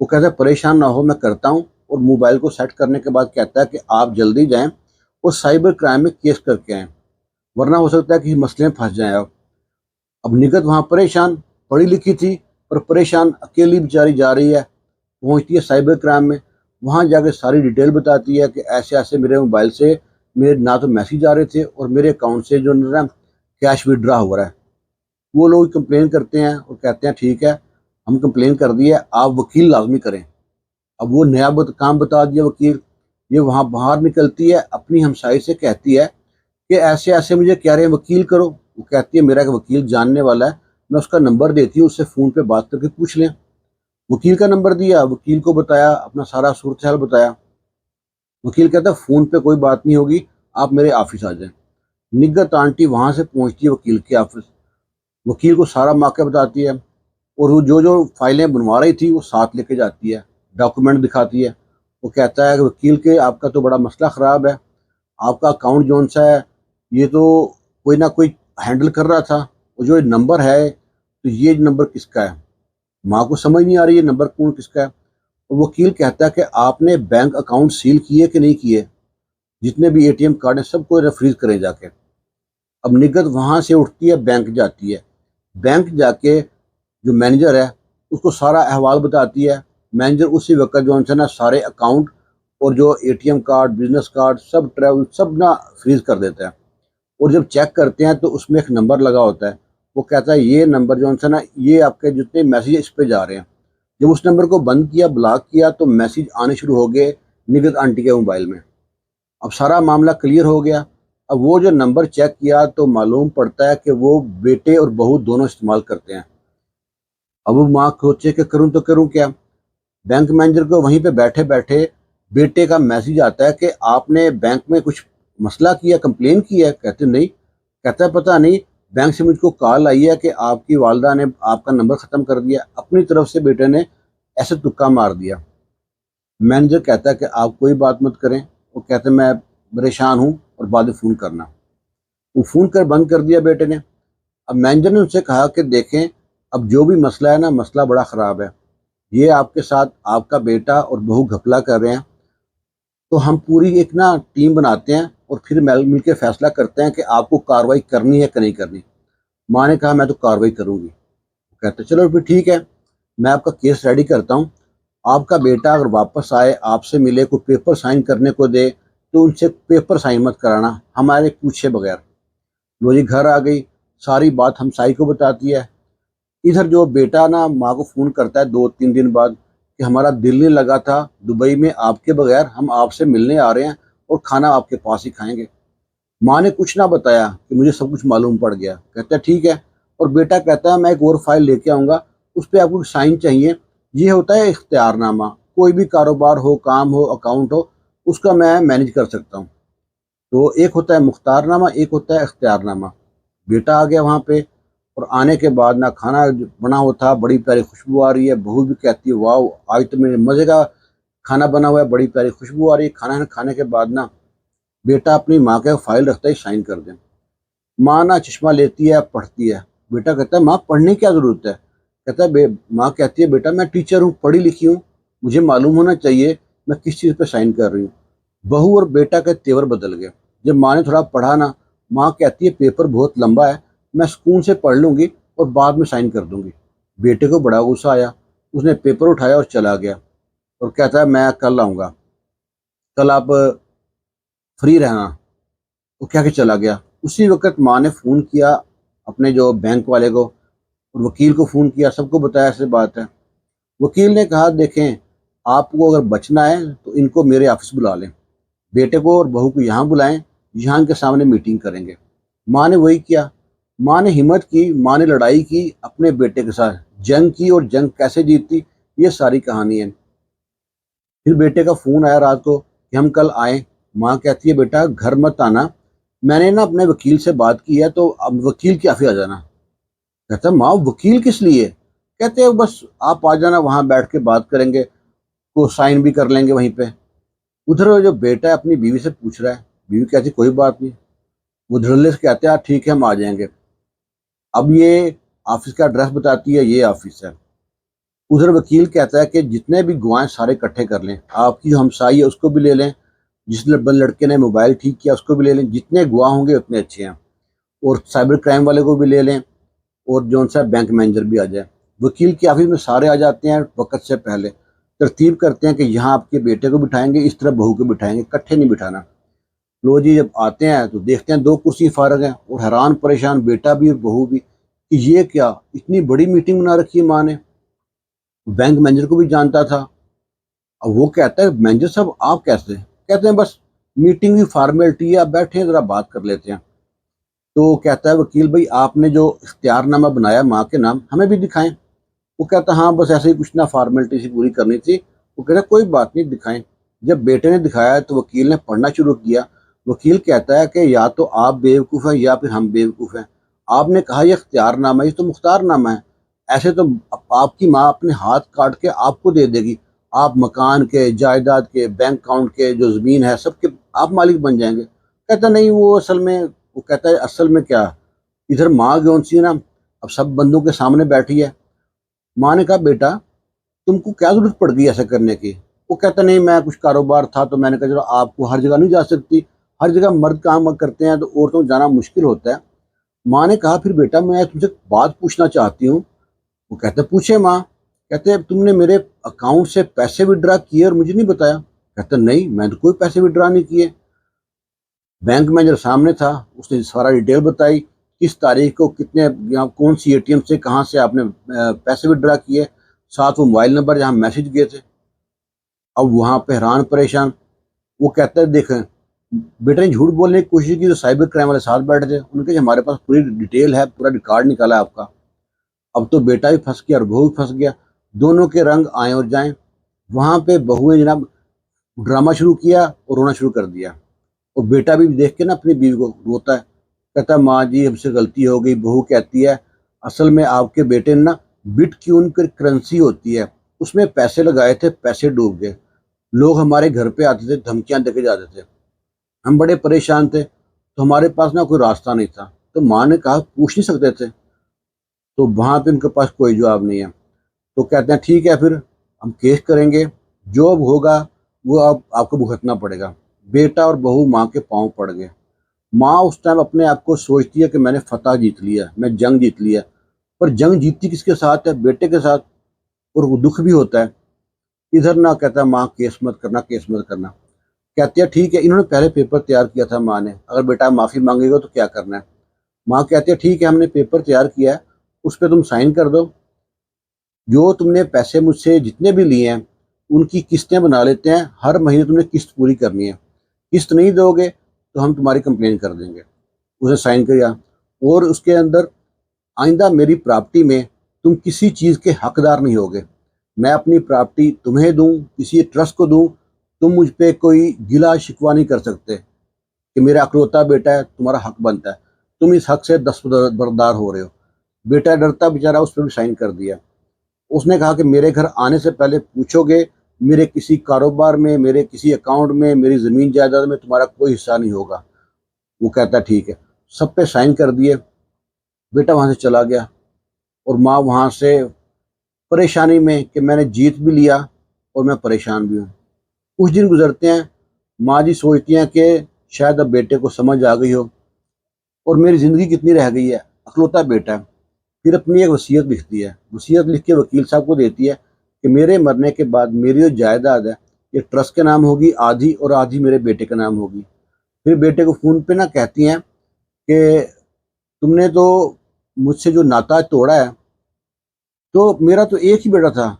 وہ کہتا ہے پریشان نہ ہو، میں کرتا ہوں، اور موبائل کو سیٹ کرنے کے بعد کہتا ہے کہ آپ جلدی جائیں اور سائبر کرائم میں کیس کر کے آئیں، ورنہ ہو سکتا ہے کہ مسئلے میں پھنس جائیں آپ۔ اب نگت وہاں پریشان، پڑھی لکھی تھی پر پریشان، اکیلی بیچاری جا رہی ہے، پہنچتی ہے سائبر کرائم میں، وہاں جا کے ساری ڈیٹیل بتاتی ہے کہ ایسے ایسے میرے موبائل سے میرے نہ تو میسیج آ رہے تھے اور میرے اکاؤنٹ سے جو نا کیش ودرا ہو رہا ہے۔ وہ لوگ کمپلین کرتے ہیں اور کہتے ہیں ٹھیک ہے، ہم کمپلین کر دی ہے، آپ وکیل لازمی کریں۔ اب وہ نیا کام بتا دیا وکیل، یہ وہاں باہر نکلتی ہے، اپنی ہمسائی سے کہتی ہے کہ ایسے ایسے مجھے کہہ رہے ہیں وکیل کرو۔ وہ کہتی ہے میرا ایک وکیل جاننے والا ہے، میں اس کا نمبر دیتی ہوں، اس سے فون پہ بات کر کے پوچھ لیں۔ وکیل کا نمبر دیا، وکیل کو بتایا، اپنا سارا صورتحال بتایا۔ وکیل کہتا ہے فون پہ کوئی بات نہیں ہوگی، آپ میرے آفس آ جائیں۔ نگت آنٹی وہاں سے پہنچتی ہے وکیل کے آفس، وکیل کو سارا واقعہ بتاتی ہے، اور وہ جو فائلیں بنوا رہی تھی وہ ساتھ لے کے جاتی ہے، ڈاکومنٹ دکھاتی ہے۔ وہ کہتا ہے کہ وکیل کے آپ کا تو بڑا مسئلہ خراب ہے، آپ کا اکاؤنٹ جون سا ہے یہ تو کوئی نہ کوئی ہینڈل کر رہا تھا، اور جو نمبر ہے تو یہ نمبر کس کا ہے؟ ماں کو سمجھ نہیں آ رہی یہ نمبر کون کس کا ہے۔ اور وکیل کہتا ہے کہ آپ نے بینک اکاؤنٹ سیل کیے کہ نہیں کیے، جتنے بھی اے ٹی ایم کارڈ ہیں سب کو ریفریز کریں جا کے۔ اب نگت وہاں سے اٹھتی ہے، بینک جاتی ہے، بینک جا کے جو مینیجر ہے اس کو سارا احوال بتاتی ہے۔ مینیجر اسی وقت جو ہے نا سارے اکاؤنٹ اور جو A T M card, business card, سب ٹریول سب نا فریز کر دیتا ہے، اور جب چیک کرتے ہیں تو اس میں ایک نمبر لگا ہوتا ہے، وہ کہتا ہے یہ نمبر جو ہے نا یہ آپ کے جتنے میسیج اس پہ جا رہے ہیں۔ جب اس نمبر کو بند کیا، بلاک کیا، تو میسیج آنے شروع ہو گئے نگت آنٹی کے موبائل میں۔ اب سارا معاملہ کلیئر ہو گیا۔ اب وہ جو نمبر چیک کیا تو معلوم پڑتا ہے کہ وہ بیٹے اور بہو دونوں استعمال کرتے ہیں۔ اب وہ ماں سوچے کہ کروں تو کروں کیا۔ بینک مینیجر کو وہیں پہ بیٹھے بیٹھے بیٹے کا میسیج آتا ہے کہ آپ نے بینک میں کچھ مسئلہ کیا، کمپلین کی ہے؟ کہتے نہیں۔ کہتا ہے پتہ نہیں، بینک سے مجھ کو کال آئی ہے کہ آپ کی والدہ نے آپ کا نمبر ختم کر دیا۔ اپنی طرف سے بیٹے نے ایسے تکا مار دیا۔ مینیجر کہتا ہے کہ آپ کوئی بات مت کریں، وہ کہتے ہیں میں پریشان ہوں اور بعد میں فون کرنا۔ وہ فون کر بند کر دیا بیٹے نے۔ اب مینیجر نے ان سے کہا کہ دیکھیں اب جو بھی مسئلہ ہے نا، مسئلہ بڑا خراب ہے، یہ آپ کے ساتھ آپ کا بیٹا اور بہو گھپلا کر رہے ہیں، تو ہم پوری ایک نا ٹیم بناتے ہیں اور پھر مل کے فیصلہ کرتے ہیں کہ آپ کو کارروائی کرنی ہے کہ نہیں کرنی۔ ماں نے کہا میں تو کارروائی کروں گی۔ کہتے چلو پھر ٹھیک ہے، میں آپ کا کیس ریڈی کرتا ہوں، آپ کا بیٹا اگر واپس آئے، آپ سے ملے، کوئی پیپر سائن کرنے کو دے تو ان سے پیپر سائن مت کرانا ہمارے پوچھے بغیر۔ وہ جی گھر آ گئی، ساری بات ہمسائی کو بتاتی ہے۔ ادھر جو بیٹا نا ماں کو فون کرتا ہے 2-3 دن بعد کہ ہمارا دل نہیں لگا تھا دبئی میں آپ کے بغیر، ہم آپ سے ملنے آ رہے ہیں اور کھانا آپ کے پاس ہی کھائیں گے۔ ماں نے کچھ نہ بتایا کہ مجھے سب کچھ معلوم پڑ گیا۔ کہتا ہے ٹھیک ہے، اور بیٹا کہتا ہے میں ایک اور فائل لے کے آؤں گا، اس پہ آپ کو سائن چاہیے۔ یہ ہوتا ہے اختیار نامہ، کوئی بھی کاروبار ہو، کام ہو، اکاؤنٹ ہو، اس کا میں مینیج کر سکتا ہوں۔ تو ایک ہوتا ہے مختار نامہ، ایک ہوتا ہے اختیار نامہ۔ بیٹا آ گیا وہاں پہ، اور آنے کے بعد نہ کھانا بنا ہوا تھا، بڑی پیاری خوشبو آ رہی ہے، بہو بھی کہتی ہے واو آج تو میرے مزے کا کھانا بنا ہوا ہے، بڑی پیاری خوشبو آ رہی ہے۔ کھانا کھانے کے بعد نا بیٹا اپنی ماں کے فائل رکھتا ہے سائن کر دیں۔ ماں نا چشمہ لیتی ہے، پڑھتی ہے۔ بیٹا کہتا ہے ماں پڑھنے کی کیا ضرورت ہے؟ کہتا ہے ماں کہتی ہے بیٹا میں ٹیچر ہوں، پڑھی لکھی ہوں، مجھے معلوم ہونا چاہیے میں کس چیز پہ سائن کر رہی ہوں۔ بہو اور بیٹا کے تیور بدل گئے۔ جب ماں نے تھوڑا پڑھا نا، ماں کہتی ہے پیپر بہت لمبا ہے، میں سکون سے پڑھ لوں گی اور بعد میں سائن کر دوں گی۔ بیٹے کو بڑا غصہ آیا، اس نے پیپر اٹھایا اور چلا گیا، اور کہتا ہے میں کل آؤں گا، کل آپ فری رہنا۔ وہ کہہ کے چلا گیا۔ اسی وقت ماں نے فون کیا اپنے جو بینک والے کو، اور وکیل کو فون کیا، سب کو بتایا ایسے بات ہے۔ وکیل نے کہا دیکھیں آپ کو اگر بچنا ہے تو ان کو میرے آفس بلا لیں، بیٹے کو اور بہو کو یہاں بلائیں، یہاں ان کے سامنے میٹنگ کریں گے۔ ماں نے وہی کیا۔ ماں نے ہمت کی، ماں نے لڑائی کی اپنے بیٹے کے ساتھ، جنگ کی، اور جنگ کیسے جیتتی یہ ساری کہانی ہے۔ پھر بیٹے کا فون آیا رات کو کہ ہم کل آئیں۔ ماں کہتی ہے بیٹا گھر مت آنا، میں نے نا اپنے وکیل سے بات کی ہے، تو اب وکیل کے آفس آ جانا۔ کہتا ہے ماں وکیل کس لیے؟ کہتے ہیں بس آپ آ جانا، وہاں بیٹھ کے بات کریں گے، کو سائن بھی کر لیں گے وہیں پہ۔ ادھر جو بیٹا ہے اپنی بیوی سے پوچھ رہا ہے، بیوی کہتی کوئی بات نہیں۔ وہ دھڑلے سے کہتے ہیں ٹھیک ہے ہم آ جائیں گے۔ اب یہ آفس کا ایڈریس بتاتی ہے، یہ آفس ہے۔ ادھر وکیل کہتا ہے کہ جتنے بھی گواہیں سارے اکٹھے کر لیں، آپ کی جو ہمسائی ہے اس کو بھی لے لیں، جس لڑکے نے موبائل ٹھیک کیا اس کو بھی لے لیں، جتنے گواہ ہوں گے اتنے اچھے ہیں، اور سائبر کرائم والے کو بھی لے لیں، اور جون سا بینک مینیجر بھی آ جائے۔ وکیل کی آفس میں سارے آ جاتے ہیں وقت سے پہلے، ترتیب کرتے ہیں کہ یہاں آپ کے بیٹے کو بٹھائیں گے، اس طرح بہو کو بٹھائیں گے، اکٹھے نہیں بٹھانا۔ لو جی، جب آتے ہیں تو دیکھتے ہیں 2 کرسی فارغ ہیں، اور حیران پریشان بیٹا بھی اور بہو بھی کہ یہ کیا اتنی بڑی میٹنگ بنا رکھی ہے ماں نے۔ بینک مینیجر کو بھی جانتا تھا۔ اب وہ کہتا ہے مینیجر صاحب آپ کیسے؟ کہتے ہیں بس میٹنگ کی فارمیلٹی ہے، آپ بیٹھے ذرا بات کر لیتے ہیں۔ تو کہتا ہے وکیل بھائی آپ نے جو اختیار نامہ بنایا ماں کے نام ہمیں بھی دکھائیں۔ وہ کہتا ہاں بس ایسے ہی کچھ نہ فارمیلٹی سی پوری کرنی تھی۔ وہ کہتا کوئی بات نہیں دکھائیں۔ جب بیٹے نے دکھایا تو وکیل نے پڑھنا شروع کیا۔ وکیل کہتا ہے کہ یا تو آپ بیوقوف ہیں یا پھر ہم بیوقوف ہیں۔ آپ نے کہا یہ اختیار نامہ ہے، یہ تو مختار نامہ ہے، ایسے تو آپ کی ماں اپنے ہاتھ کاٹ کے آپ کو دے دے گی، آپ مکان کے، جائیداد کے، بینک اکاؤنٹ کے، جو زمین ہے سب کے آپ مالک بن جائیں گے۔ کہتا نہیں وہ اصل میں، وہ کہتا ہے اصل میں کیا، ادھر ماں کون سی ہے نا، اب سب بندوں کے سامنے بیٹھی ہے۔ ماں نے کہا بیٹا تم کو کیا ضرورت پڑ گئی ایسا کرنے کی؟ وہ کہتا نہیں میں کچھ کاروبار تھا تو میں نے کہا چلو آپ کو ہر جگہ نہیں جا سکتی، ہر جگہ مرد کام کرتے ہیں تو عورتوں کو جانا مشکل ہوتا ہے۔ ماں نے کہا پھر بیٹا میں تم سے بات پوچھنا چاہتی ہوں۔ وہ کہتے پوچھے ماں۔ کہتے تم نے میرے اکاؤنٹ سے پیسے وڈرا کیے اور مجھے نہیں بتایا؟ کہتا نہیں میں تو کوئی پیسے وڈرا نہیں کیے۔ بینک مینیجر سامنے تھا، اس نے سارا ڈیٹیل بتائی، کس تاریخ کو کتنے کون سی اے ٹی ایم سے کہاں سے آپ نے پیسے وڈرا کیے، ساتھ وہ موبائل نمبر جہاں میسج گئے تھے۔ اب وہاں پہ حیران پریشان، وہ کہتا ہے دیکھیں بیٹا نے جھوٹ بولنے کی کوشش کی تو سائبر کرائم والے ساتھ بیٹھے تھے، انہوں نے کہا ہمارے پاس پوری ڈیٹیل ہے، پورا ریکارڈ نکالا ہے آپ کا۔ اب تو بیٹا بھی پھنس گیا اور بہو بھی پھنس گیا، دونوں کے رنگ آئیں اور جائیں۔ وہاں پہ بہو نے جناب ڈرامہ شروع کیا اور رونا شروع کر دیا، اور بیٹا بھی دیکھ کے نا اپنی بیوی کو روتا ہے، کہتا ہے ماں جی ہم سے غلطی ہو گئی۔ بہو کہتی ہے اصل میں آپ کے بیٹے نے نا بٹ کیون کی کرنسی ہوتی ہے اس میں پیسے لگائے تھے، پیسے ڈوب گئے، لوگ ہمارے گھر پہ آتے تھے دھمکیاں دے کے جاتے تھے، ہم بڑے پریشان تھے تو ہمارے پاس نا کوئی راستہ نہیں تھا۔ تو ماں نے کہا پوچھ نہیں سکتے تھے؟ تو وہاں پہ ان کے پاس کوئی جواب نہیں ہے۔ تو کہتے ہیں ٹھیک ہے پھر ہم کیس کریں گے، جو اب ہوگا وہ اب آپ کو بھگتنا پڑے گا۔ بیٹا اور بہو ماں کے پاؤں پڑ گئے۔ ماں اس ٹائم اپنے آپ کو سوچتی ہے کہ میں نے فتح جیت لیا، میں جنگ جیت لیا، پر جنگ جیتتی کس کے ساتھ ہے؟ بیٹے کے ساتھ، اور وہ دکھ بھی ہوتا ہے۔ ادھر نہ کہتا ماں کیس مت کرنا، کیس مت کرنا، کہتے ہیں ٹھیک ہے، انہوں نے پہلے پیپر تیار کیا تھا ماں نے، اگر بیٹا معافی مانگے گا تو کیا کرنا ہے؟ ماں کہتی ہے ٹھیک ہے ہم نے پیپر تیار کیا ہے، اس پہ تم سائن کر دو، جو تم نے پیسے مجھ سے جتنے بھی لیے ہیں ان کی قسطیں بنا لیتے ہیں، ہر مہینے تم نے قسط پوری کرنی ہے، قسط نہیں دو گے تو ہم تمہاری کمپلین کر دیں گے۔ اسے سائن کیا، اور اس کے اندر آئندہ میری پراپرٹی میں تم کسی چیز کے حقدار نہیں ہوگے، میں اپنی پراپرٹی تمہیں دوں، کسی ٹرسٹ کو دوں، تم مجھ پہ کوئی گلا شکوہ نہیں کر سکتے کہ میرا اکلوتا بیٹا ہے تمہارا حق بنتا ہے، تم اس حق سے دستبردار ہو رہے ہو۔ بیٹا ڈرتا بیچارہ اس پہ بھی سائن کر دیا۔ اس نے کہا کہ میرے گھر آنے سے پہلے پوچھو گے، میرے کسی کاروبار میں، میرے کسی اکاؤنٹ میں، میری زمین جائیداد میں تمہارا کوئی حصہ نہیں ہوگا۔ وہ کہتا ٹھیک ہے، سب پہ سائن کر دیے، بیٹا وہاں سے چلا گیا، اور ماں وہاں سے پریشانی میں کہ میں نے جیت بھی لیا اور میں پریشان بھی ہوں۔ کچھ دن گزرتے ہیں، ماں جی سوچتی ہیں کہ شاید اب بیٹے کو سمجھ آ گئی ہو اور میری زندگی کتنی رہ گئی ہے، اکلوتا بیٹا ہے۔ پھر اپنی ایک وصیت لکھتی ہے، وصیت لکھ کے وکیل صاحب کو دیتی ہے کہ میرے مرنے کے بعد میری جو جائیداد ہے یہ ٹرسٹ کے نام ہوگی آدھی، اور آدھی میرے بیٹے کے نام ہوگی۔ پھر بیٹے کو فون پہ نہ کہتی ہیں کہ تم نے تو مجھ سے جو ناتا توڑا ہے، تو میرا تو ایک ہی بیٹا تھا،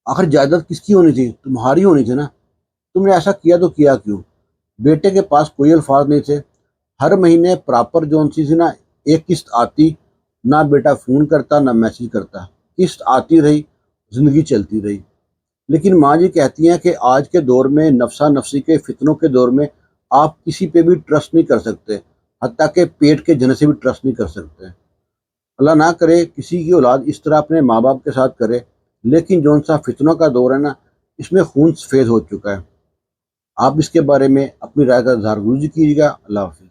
آخر جائیداد کس کی ہونی تھی؟ تمہاری ہونی تھی نا، تم نے ایسا کیا تو کیا کیوں؟ بیٹے کے پاس کوئی الفاظ نہیں تھے۔ ہر مہینے پراپر جون سی تھی نا ایک قسط آتی، نہ بیٹا فون کرتا نہ میسج کرتا، قسط آتی رہی، زندگی چلتی رہی۔ لیکن ماں جی کہتی ہیں کہ آج کے دور میں نفسا نفسی کے فتنوں کے دور میں آپ کسی پہ بھی ٹرسٹ نہیں کر سکتے، حتیٰ کہ پیٹ کے جنے سے بھی ٹرسٹ نہیں کر سکتے۔ اللہ نہ کرے کسی کی اولاد اس طرح اپنے ماں باپ کے ساتھ کرے، لیکن جون سا فتنوں کا دور ہے نا اس میں خون سفید ہو چکا ہے۔ آپ اس کے بارے میں اپنی رائے کا اظہار ضرور کیجیے گا۔ اللہ حافظ۔